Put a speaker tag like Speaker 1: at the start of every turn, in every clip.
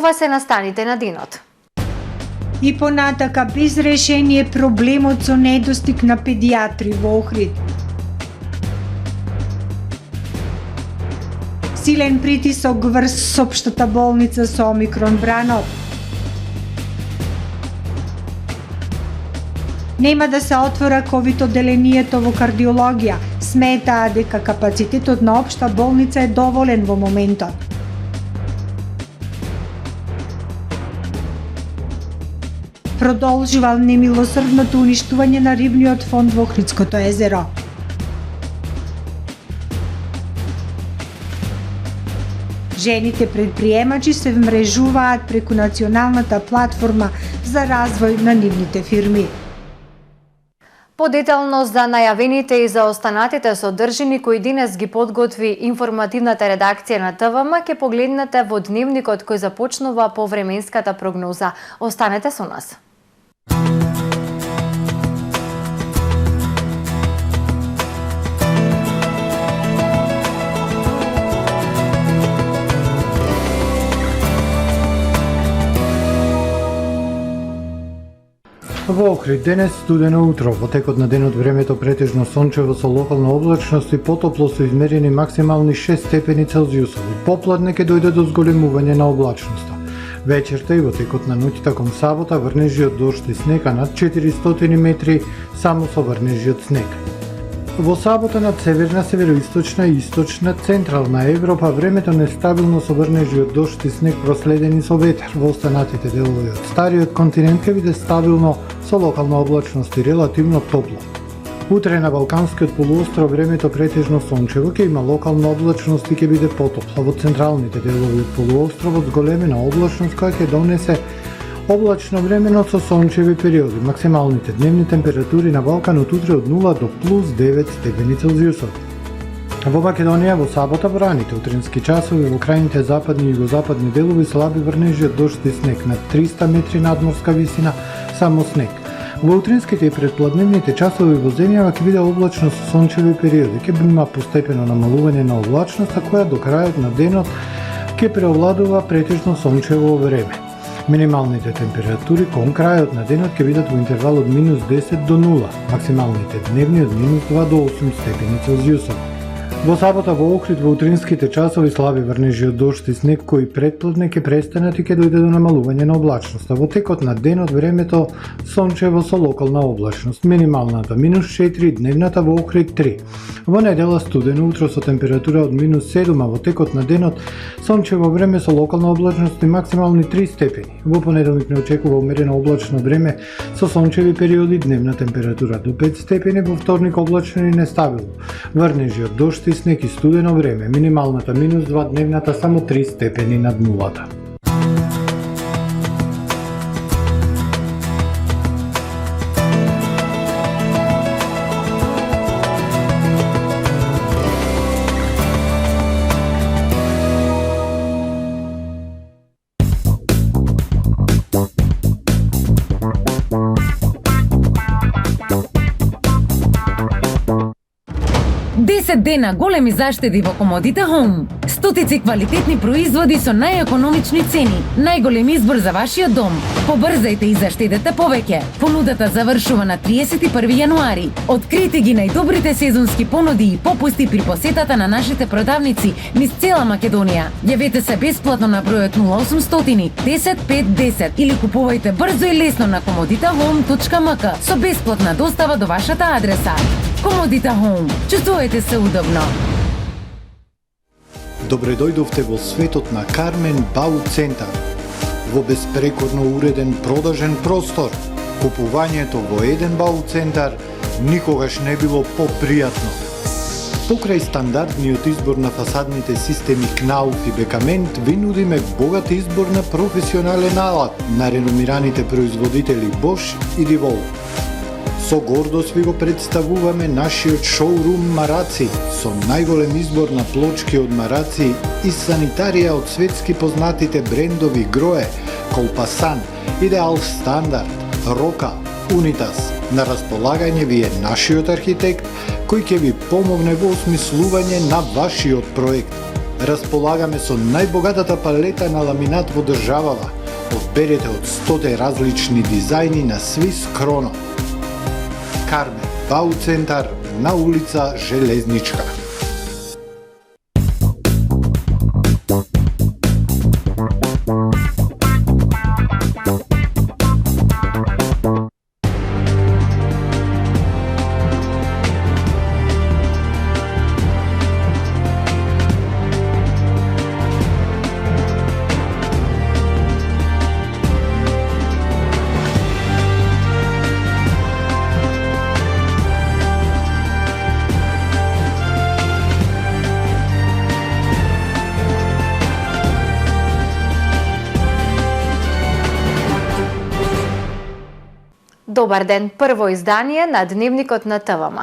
Speaker 1: Ова се настаните на денот.
Speaker 2: И понатака без решение проблемот со недостиг на педиатри во Охрид. Силен притисок врз општата болница со омикрон бранот. Нема да се отвора ковид одделението во кардиологија. Сметаа дека капацитетот на општа болница е доволен во моментот. Продолжува немилосрдното уништување на рибниот фонд во Охридското езеро. Жените предприемачи се вмрежуваат преку националната платформа за развој на нивните фирми.
Speaker 1: Подетално за најавените и за останатите содржини кои денес ги подготви информативната редакција на ТВМ ќе погледнете во дневникот кој започнува по временската прогноза. Останете со нас.
Speaker 3: Во Охрид денес студено утро, во текот на денот времето претежно сончево со локална облачност и потопло со измерени максимални 6 степени Целзиусови. Попладне ќе дојде до зголемување на облачноста. Вечерта и во текот на ноќта кон сабота врнежи од дожд и снег, а над 400 метри само со врнежи од снег. Во сабота над северна, североисточна и источна централна Европа времето нестабилно со врнежи од дожд и снег проследени со ветер. Во останатите делови од стариот континент ќе биде стабилно со локална облачност и релативно топло. Утре на Балканскиот полуостров времето претежно сончево, ќе има локална облачност и ќе биде потопло. Во централните делови од полуостровот зголемена облачност која ќе донесе облачно времено со сончеви периоди. Максималните дневни температури на Балканот утре од 0 до плюс 9 степени Целзиусови. Во Македонија во сабота во раните утрински часови во крајните западни и југозападни делови слаби врнежи од дожд и снег над 300 метри надморска висина, само снег. Во утринските и предпладневните часови во земјава ќе биде облачно со сончеви периоди, ќе има постепено намалување на облачноста која до крајот на денот ќе преовладува претежно сончево време. Минималните температури кон крајот на денот ќе бидат во интервал од минус 10 до 0, максималните дневни од минус 2 до 8 степени Целзиусови. Во сабота во Охрид во утринските часови слаби врнежи од дожд и снег кои претпладне ќе престанат и ќе дојде до намалување на облачноста. Во текот на денот времето сончево со локална облачност. Минималната минус 4, дневната во Охрид 3. Во недела студено утро со температура од минус 7, а во текот на денот сончево време со локална облачност и максимални 3 степени. Во понеделник не очекува умерено облачно време со сончеви периоди, дневна температура до 5 степени, во вторник облачно и нестабилно. Врнежи од дожд и снег и студено време, минималната минус 2, дневната само 3 степени над нулата.
Speaker 4: Дена големи заштеди во Комодите Home. Стотици квалитетни производи со најекономични цени. Најголем избор за вашиот дом. Побрзајте и заштедете повеќе. Понудата завршува на 31 јануари. Открите ги најдобрите сезонски понуди и попусти при посетата на нашите продавници низ цела Македонија. Јавете се бесплатно на бројот 0800 10 5 10 или купувајте брзо и лесно на comoditahome.mk со бесплатна достава до вашата адреса. Комодита Home. Чувствувате се удобно.
Speaker 3: Добре дојдовте во светот на Кармен Бау Центар. Во беспрекорно уреден продажен простор, купувањето во еден Бау Центар никогаш не било попријатно. Покрај стандардниот избор на фасадните системи Knauf и Бекамент, ви нудиме богат избор на професионален алат на реномираните производители Bosch и Divol. Со гордост ви го представуваме нашиот шоурум Мараци, со најголем избор на плочки од Мараци и санитарија од светски познатите брендови Грое, Колпасан, Идеал Стандард, Рока, Унитас. На располагање ви е нашиот архитект, кој ќе ви помогне во осмислување на вашиот проект. Располагаме со најбогатата палета на ламинат во државава. Одберете од 100 различни дизајни на Свис Кроно. Кармен Бау центар на улица Железничка.
Speaker 1: Добар ден, прво издание на Дневникот на ТВМ.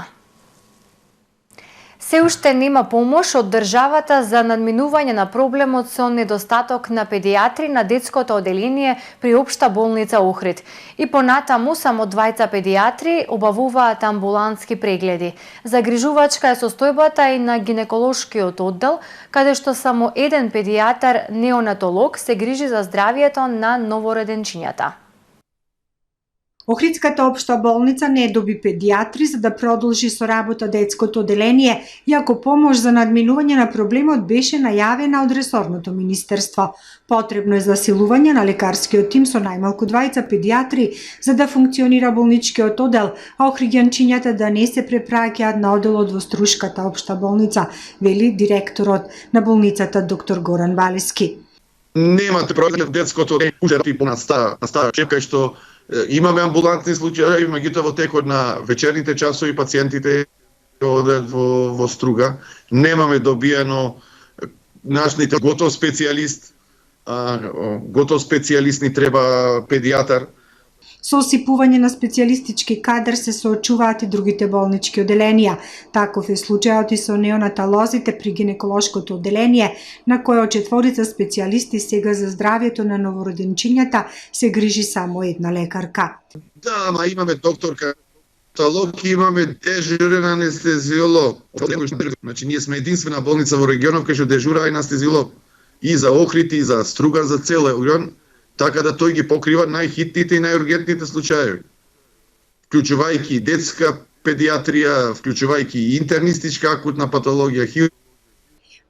Speaker 1: Се уште нема помош од државата за надминување на проблемот со недостаток на педиатри на детското оделение при Општа болница Охрид. И понатаму само 2 педиатри обавуваат амбулантски прегледи. Загрижувачка е состојбата и на гинеколошкиот оддел, каде што само еден педијатар неонатолог се грижи за здравието на новороденчињата.
Speaker 2: Охридската општа болница не доби педиатри за да продолжи со работа детското оделение, иако помош за надминување на проблемот беше најавена од ресорното министерство. Потребно е засилување на лекарскиот тим со најмалку 2 педиатри за да функционира болничкиот одел, а охриѓанчињата да не се препраќаат на оделот во Струшката општа болница, вели директорот на болницата доктор Горан Балески.
Speaker 5: Немате проблем в детското оделение по настава чепка што имаме амбулантни случаи, меѓутоа во текот на вечерните часови пациентите одат во Струга. Немаме добиено нашите готов специјалист, ни треба педијатар.
Speaker 2: Со осипување на специјалистички кадар се соочуваат и другите болнички оделенија. Таков е случајот и со неонаталозите при гинеколошкото оделение, на кое од 4 специјалисти сега за здравието на новороденчињата се грижи само една лекарка.
Speaker 5: Да, ама имаме докторка талог, имаме дежурен анестезиолог. Значи, ние сме единствена болница во регионот кај што дежура анестезиолог и за Охрид и за Струга, за цел регион, така да тој ги покрива најхитните и најургентните случаи, вклучувајќи детска педиатрија, вклучувајќи интернистичка акутна патологија.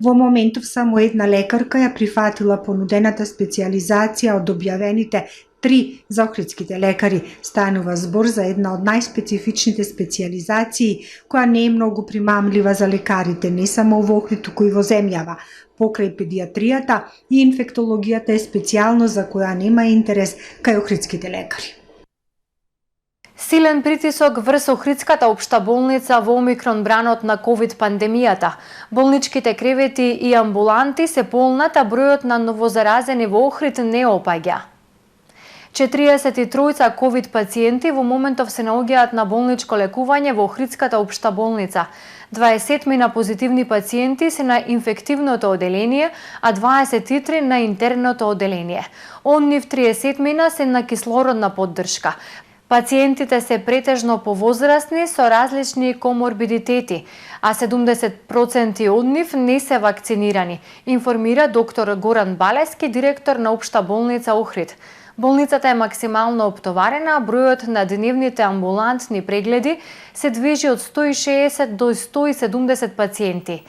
Speaker 2: Во моментов само една лекарка ја прифатила понудената специјализација од објавените 3 за охридските лекари. Станува збор за една од најспецифичните специјализации, која не е многу примамлива за лекарите, не само во Охрид, туку и во земјава. Покрај педиатријата и инфектологијата е специјално за која нема интерес кај охридските лекари.
Speaker 1: Силен притисок врз Охридската општа болница во омикрон бранот на ковид пандемијата. Болничките кревети и амбуланти се полнат, а бројот на новозаразени во Охрид не опаѓа. 43 ковид пациенти во моментов се наоѓаат на болничко лекување во Охридската општа болница. 20 позитивни пациенти се на инфективното оделение, а 23 на интерното оделение. Од нив 30 се на кислородна поддршка. Пациентите се претежно повозрасни со различни коморбидитети, а 70% од нив не се вакцинирани, информира доктор Горан Балески, директор на Општа болница Охрид. Болницата е максимално оптоварена, а бројот на дневните амбулантни прегледи се движи од 160 до 170 пациенти.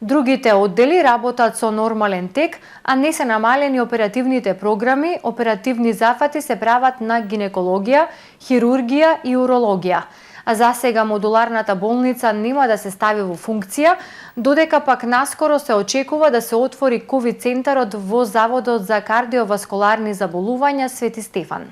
Speaker 1: Другите оддели работат со нормален тек, а не се намалени оперативните програми, оперативни зафати се прават на гинекологија, хирургија и урологија. А за сега модуларната болница нема да се стави во функција, додека пак наскоро се очекува да се отвори ковид центарот во Заводот за кардиоваскуларни заболувања Свети Стефан.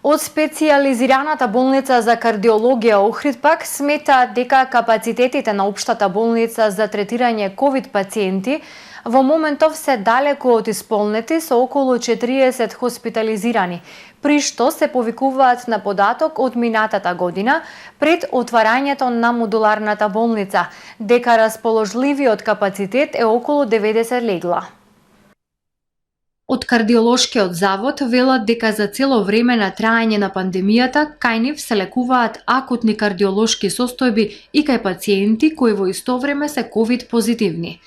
Speaker 1: Од специјализираната болница за кардиологија Охрид пак смета дека капацитетите на општата болница за третирање ковид пациенти во моментов се далеку од исполнети со околу 40 хоспитализирани, при што се повикуваат на податок од минатата година пред отварањето на модуларната болница, дека расположливиот капацитет е околу 90 легла. Од кардиолошкиот завод велат дека за цело време на траење на пандемијата кај нив се лекуваат акутни кардиолошки состојби и кај пациенти кои во исто време се ковид позитивни.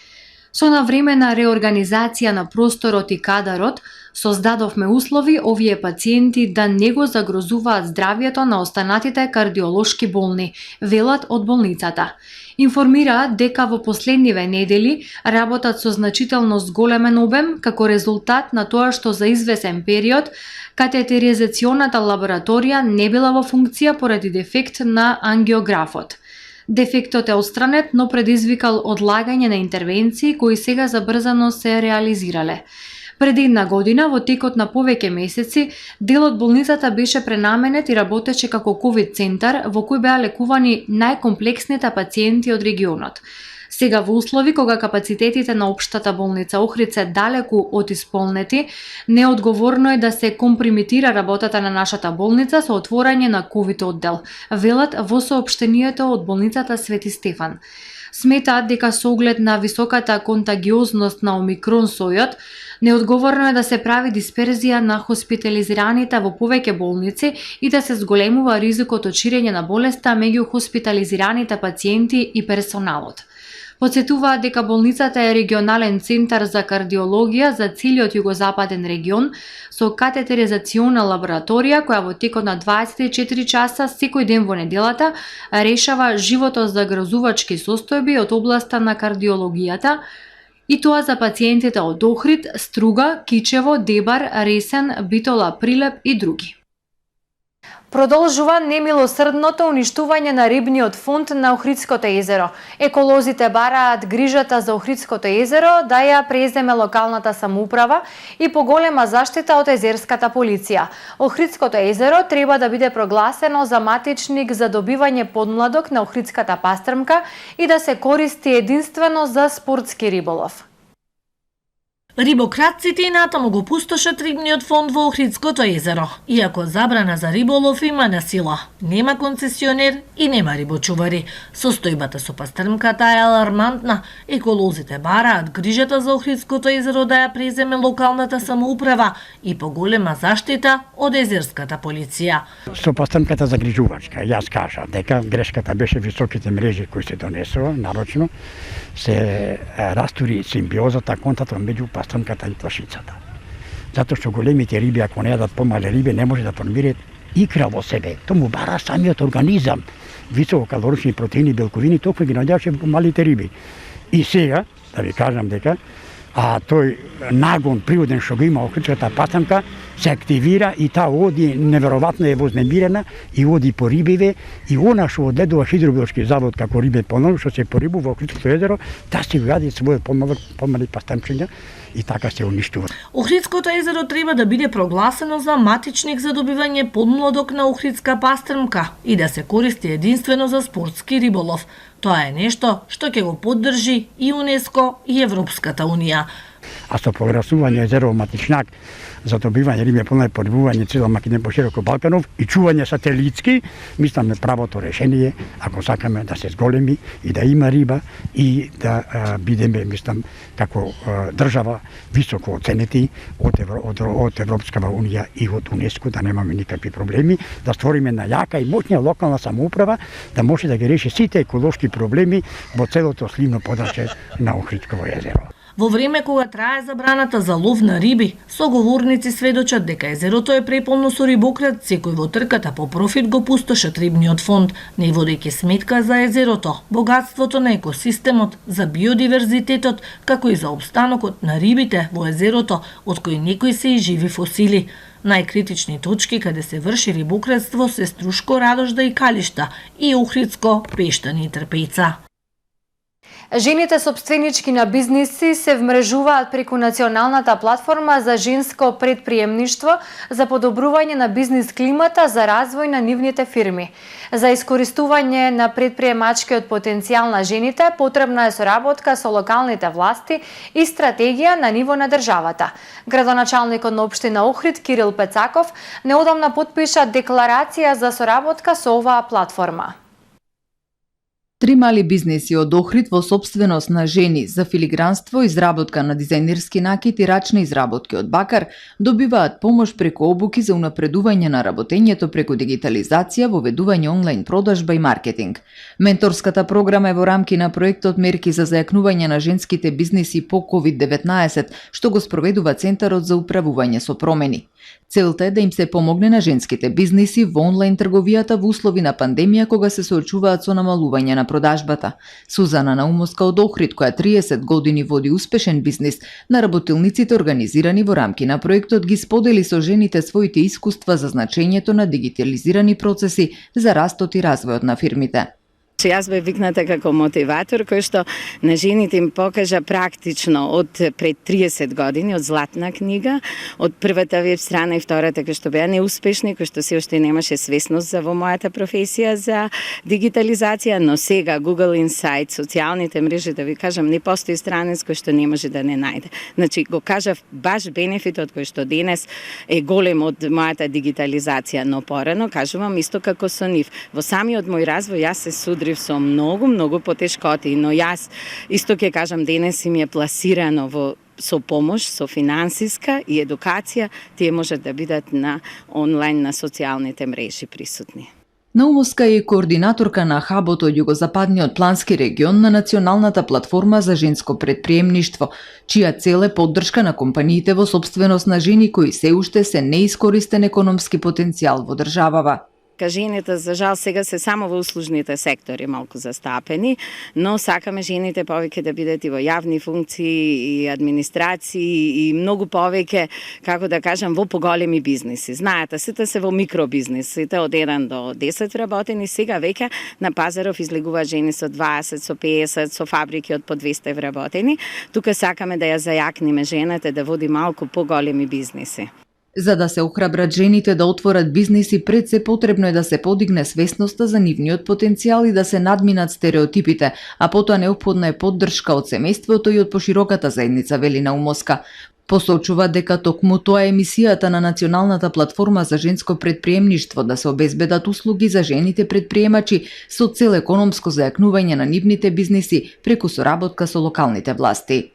Speaker 1: Со навремена реорганизација на просторот и кадарот, создадовме услови овие пациенти да не го загрозуваат здравјето на останатите кардиолошки болни, велат од болницата. Информираат дека во последниве недели работат со значително зголемен обем како резултат на тоа што за извесен период катетеризационата лабораторија не била во функција поради дефект на ангиографот. Дефектот е отстранет, но предизвикал одлагање на интервенции кои сега забрзано се реализирале. Преди една година, во текот на повеќе месеци, дел од болницата беше пренаменет и работеше како ковид центар во кој беа лекувани најкомплексните пациенти од регионот. Сега во услови кога капацитетите на општата болница Охрид се далеку од исполнети, неодговорно е да се компримитира работата на нашата болница со отворање на ковид оддел, велат во соопштението од болницата Свети Стефан. Сметаат дека со оглед на високата контагиозност на омикрон сојот, неодговорно е да се прави дисперзија на хоспитализираните во повеќе болници и да се зголемува ризикот од ширење на болеста меѓу хоспитализираните пациенти и персоналот. Подсетуваат дека болницата е регионален центар за кардиологија за целиот југозападен регион со катетеризациона лабораторија која во текот на 24 часа секој ден во неделата решава животозагрозувачки состојби од областа на кардиологијата, и тоа за пациентите од Охрид, Струга, Кичево, Дебар, Ресен, Битола, Прилеп и други. Продолжува немилосрдното уништување на рибниот фонд на Охридското езеро. Еколозите бараат грижата за Охридското езеро да ја преземе локалната самоуправа и поголема заштита од езерската полиција. Охридското езеро треба да биде прогласено за матичник за добивање подмладок на Охридската пастрмка и да се користи единствено за спортски риболов.
Speaker 6: Рибократците и натаму го пустошат рибниот фонд во Охридското езеро, иако забрана за риболов има на сила. Нема концесионер и нема рибочувари. Состојбата со пастрмката е алармантна. Еколозите бараат грижата за Охридското езеро да ја преземе локалната самоуправа и поголема заштита од езерската полиција.
Speaker 7: Со пастрмката загрижувачка, јас кажав дека грешката беше високите мрежи кои се донесува нарочно, се растури симбиозата, контактот меѓу пастрмката и плашицата. Затоа што големите риби, ако не јадат помале риби, не може да формираат икра во себе. Тоа му бара самиот организам. Висококалорични протеини, белковини, толку ги наоѓаваше во малите риби. И сега, да ви кажам дека, тој нагон природен што го има Охридската пастрмка се активира и таа оди неверојатно е вознемирена и оди по рибиве и она што одедува хидробиолошки завод како рибе понов што се порибува во Охридското езеро, таа си го јади својот помали пастрмчиња и така се уништува.
Speaker 6: Охридското езеро треба да биде прогласено за матичник за добивање подмладок на Охридска пастрмка и да се користи единствено за спортски риболов. Тоа е нешто што ќе го поддржи и УНЕСКО и Европската Унија.
Speaker 7: А со прогласување езеро матичнак за добивање риби полна порибување цела Македонија по широко Балканов и чување сателитски, мислам правото решение, ако сакаме да се зголеми и да има риба и да бидеме, мислам, како држава високо оценети од Европската Унија и од УНЕСКО, да немаме никакви проблеми, да створиме на јака и моќна локална самоуправа, да може да ги реши сите еколошки проблеми во целото сливно подрачје на Охридсково езеро.
Speaker 6: Во време кога трае забраната за лов на риби, соговорници сведочат дека езерото е преполно со рибократци кои во трката по профит го пустошат рибниот фонд, не водејќи сметка за езерото, богатството на екосистемот, за биодиверзитетот, како и за обстанокот на рибите во езерото, од кои некои се и живи фосили. Најкритични точки каде се врши рибократство се Струшко, Радожда и Калишта и Охридско, Пештани и Трпејца.
Speaker 1: Жените собственички на бизниси се вмрежуваат преку националната платформа за женско предприемништво за подобрување на бизнис климата за развој на нивните фирми. За искористување на предприемачкиот потенцијал на жените потребна е соработка со локалните власти и стратегија на ниво на државата. Градоначалникот на општина Охрид Кирил Пецаков неодамна потпиша декларација за соработка со оваа платформа.
Speaker 8: 3 мали бизнеси од Охрид во сопственост на жени за филигранство, изработка на дизајнерски накит и рачни изработки од бакар добиваат помош преку обуки за унапредување на работењето преку дигитализација, воведување онлайн продажба и маркетинг. Менторската програма е во рамки на проектот Мерки за зајакнување на женските бизнеси по COVID-19, што го спроведува Центарот за управување со промени. Целта е да им се помогне на женските бизнеси во онлайн трговијата во услови на пандемија кога се соочуваат со намалување на продажбата. Сузана Наумовска од Охрид, која 30 години води успешен бизнис, на работилниците организирани во рамки на проектот ги сподели со жените своите искуства за значењето на дигитализирани процеси за растот и развојот на фирмите.
Speaker 9: Јас бев викната како мотиватор кој што на жените им покажа практично од пред 30 години, од Златна книга, од првата веб страна и втората кој што беа неуспешни, кој што се уште немаше свесност за во мојата професија за дигитализација, но сега Google Insight, социјалните мрежи, да ви кажам, не постои странец кој што не може да не најде. Значи, го кажав баш бенефитот кој што денес е голем од мојата дигитализација, но порано кажувам исто како со нив. Во самиот мој развој јас се судрив со многу потешкоти, но јас исто ќе кажам денес им е пласирано со помош, со финансиска и едукација, тие можат да бидат на онлайн на социјалните мрежи присутни.
Speaker 8: Наумовска е координаторка на хабот од југозападниот плански регион на Националната платформа за женско предприемништво, чија цел е поддршка на компаниите во сопственост на жени кои се уште се неискористен економски потенцијал во државава.
Speaker 9: Жените, за жал, сега се само во услужните сектори малку застапени, но сакаме жените повеќе да бидат и во јавни функции и администрации и многу повеќе, како да кажам, во поголеми бизнеси. Знаете, сите се во микробизнес, сите од 1 до 10 вработени, сега веќе на пазаров излегуваат жени со 20, со 50, со фабрики од по 200 вработени. Тука сакаме да ја зајакнеме жената да води малку поголеми бизнеси.
Speaker 8: За да се охрабрат жените да отворат бизнеси, пред се потребно е да се подигне свесноста за нивниот потенцијал и да се надминат стереотипите, а потоа неопходна е поддршка од семејството и од пошироката заедница, вели Наумовска. Посочува дека токму тоа е мисијата на Националната платформа за женско предприемништво да се обезбедат услуги за жените предприемачи со цел економско зајакнување на нивните бизнеси преку соработка со локалните власти.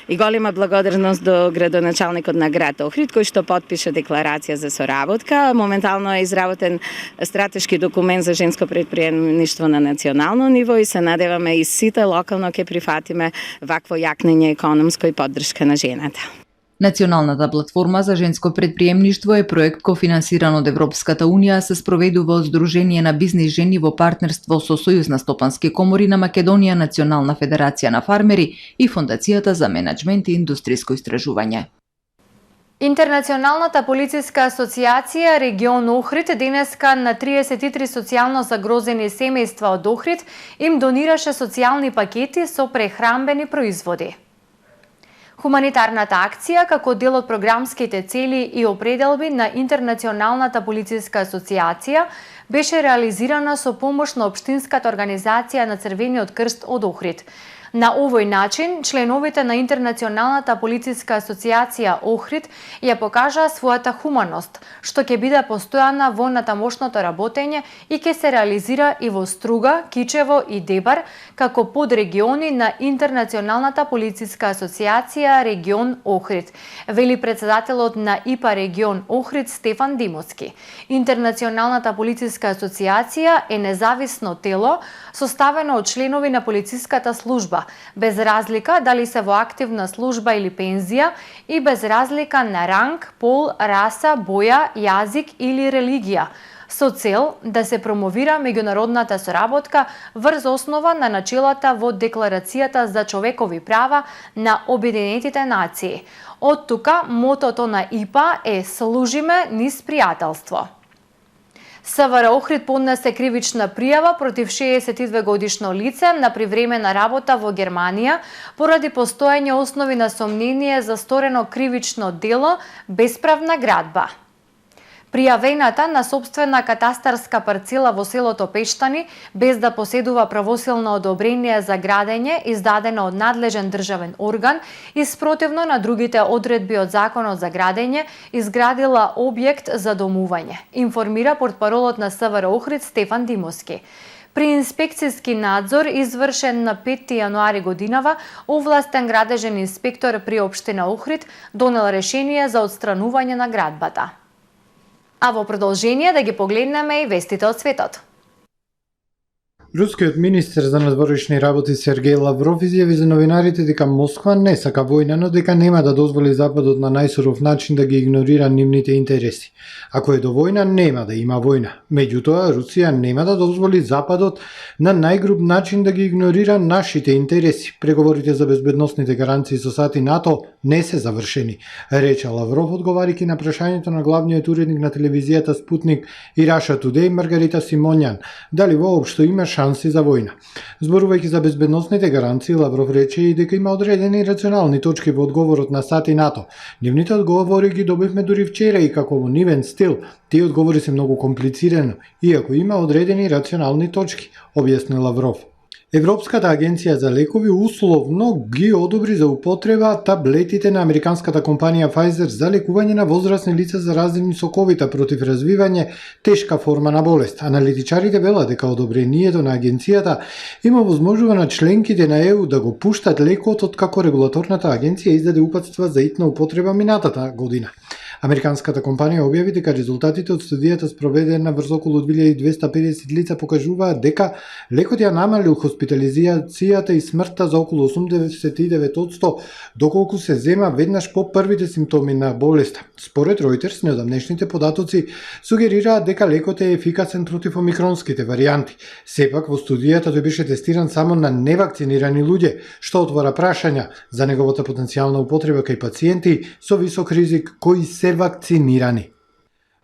Speaker 9: И голема благодарност до градоначалникот на град Охрид, кој што потпиша декларација за соработка. Моментално е изработен стратешки документ за женско предприемништво на национално ниво и се надеваме и сите локално ќе прифатиме вакво јакнење економско и поддршка на жената.
Speaker 8: Националната платформа за женско предприемништво е проект кофинансиран од Европската Унија, се спроведува од Сдружение на бизнис жени во партнерство со Сојуз на стопански комори на Македонија, Национална федерација на фармери и Фондацијата за менаџмент и индустријско истражување.
Speaker 1: Интернационалната полициска асоциација регион Охрид денеска на 33 социјално загрозени семејства од Охрид им донираше социјални пакети со прехранбени производи. Хуманитарната акција, како дел од програмските цели и определби на Интернационалната полициска асоциација, беше реализирана со помош на Општинската организација на Црвениот крст од Охрид. На овој начин, членовите на Интернационалната полициска асоциација Охрид ја покажаа својата хуманост, што ќе биде постојана во натамошното работење и ќе се реализира и во Струга, Кичево и Дебар, како подрегиони на Интернационалната полициска асоциација регион Охрид, вели председателот на ИПА регион Охрид Стефан Димовски. Интернационалната полициска асоциација е независно тело, составено од членови на полициската служба, без разлика дали се во активна служба или пензија и без разлика на ранг, пол, раса, боја, јазик или религија, со цел да се промовира меѓународната соработка врз основа на начелата во Декларацијата за човекови права на Обединетите нации. Од тука, мотото на ИПА е «Служиме низ пријателство». СВР Охрид поднесе кривична пријава против 62 годишно лице на привремена работа во Германија поради постоење основи на сомнение за сторено кривично дело бесправна градба. Пријавената на собствена катастарска парцела во селото Пештани, без да поседува правосилно одобрение за градење, издадено од надлежен државен орган и спротивно на другите одредби од Законот за градење, изградила објект за домување, информира портпаролот на СВР Охрид Стефан Димовски. При инспекцијски надзор извршен на 5 јануари годинава, овластен градежен инспектор при општина Охрид донел решение за отстранување на градбата. А во продолжение да ги погледнеме и вестите од светот.
Speaker 3: Рускиот министер за надворешни работи Сергеј Лавров изјави за новинарите дека Москва не сака војна, но дека нема да дозволи Западот на најсуров начин да ги игнорира нивните интереси. Ако е до војна, нема да има војна. Меѓутоа, Русија нема да дозволи Западот на најгруб начин да ги игнорира нашите интереси. Преговорите за безбедносните гаранции со САД и НАТО не се завршени, рече Лавров одговарајќи на прашањето на главниот уредник на телевизијата Спутник и Раша Тудеј Маргарита Симоњан, дали воопшто има шанси за војна. Зборувајќи за безбедносните гаранции, Лавров рече и дека има одредени рационални точки во одговорот на САД и НАТО. Нивните одговори ги добивме дури вчера и како во нивен стил, тие одговори се многу комплицирани, иако има одредени рационални точки, објасни Лавров. Европската агенција за лекови условно ги одобри за употреба таблетите на американската компанија Pfizer за лекување на возрастни лица заразени со ковид против развивање тешка форма на болест. Аналитичарите велат дека одобрението на агенцијата има возможува на членките на ЕУ да го пуштат лекот откако регулаторната агенција издаде упатства за итна употреба минатата година. Американската компанија објави дека резултатите од студијата спроведена врз околу 2250 лица покажуваат дека лекот ја намалил хоспитализацијата и смртта за околу 89%, доколку се зема веднаш по првите симптоми на болеста. Според Reuters, неодамнешните податоци сугерираат дека лекот е ефикасен против омикронските варијанти. Сепак во студијата тој беше тестиран само на невакцинирани луѓе, што отвора прашања за неговата потенцијална употреба кај пациенти со висок ризик кои се вакцинирани.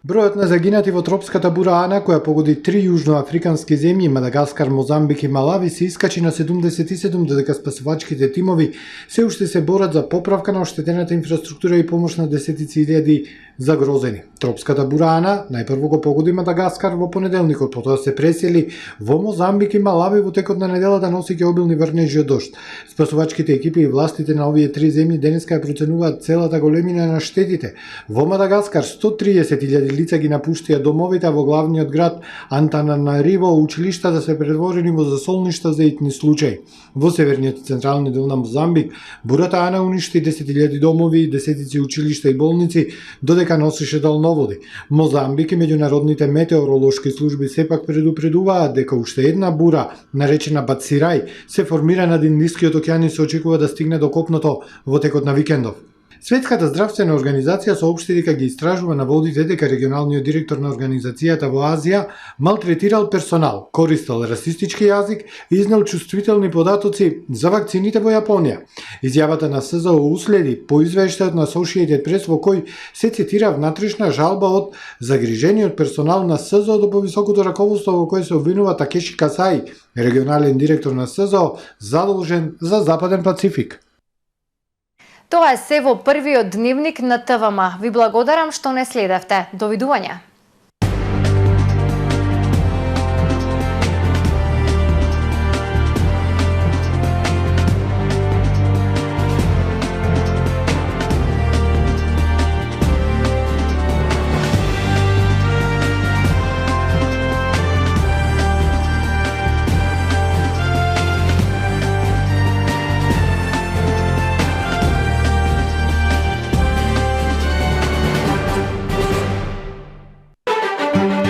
Speaker 3: Бројот на загинати во тропската бура Ана, која погоди 3 јужноафрикански земји, Мадагаскар, Мозамбик и Малави, се искачи на 77, додека спасувачките тимови се уште се борат за поправка на оштетената инфраструктура и помош на десетици илјади загрозени. Тропската бура Ана најпрво го погоди Мадагаскар во понеделникот, потоа се пресели во Мозамбик и Малави во текот на неделата носејќи обилни врнежи од дожд. Спасувачките екипи и властите на овие 3 земји денеска ја проценуваат целата големина на штетите. Во Мадагаскар 130.000 лица ги напуштија домовите, а во главниот град Антананариво училиштата се претворени во засолништа за итни случаи. Во северниот и централниот дел на Мозамбик бурата Ана уништи 10.000 домови, десетици училишта и болници, додека носеше далноводи. Мозамбик и меѓународните метеоролошки служби сепак предупредуваат дека уште една бура, наречена Бацирај, се формира над Индискиот океан и се очекува да стигне до копното во текот на викендов. Светската здравствена организација соопшти дека ги истражува наводите дека регионалниот директор на организацијата во Азија малтретирал персонал, користел расистички јазик и изнел чувствителни податоци за вакцините во Јапонија. Изјавата на СЗО уследи по извештајот на Associated Press во кој се цитира внатрешна жалба од загрижениот персонал на СЗО до повисокото раководство во кое се обвинува Такеши Касаи, регионален директор на СЗО, задолжен за Западен Пацифик.
Speaker 1: Тоа е се во првиот дневник на ТВМ. Ви благодарам што не следевте. Довидување.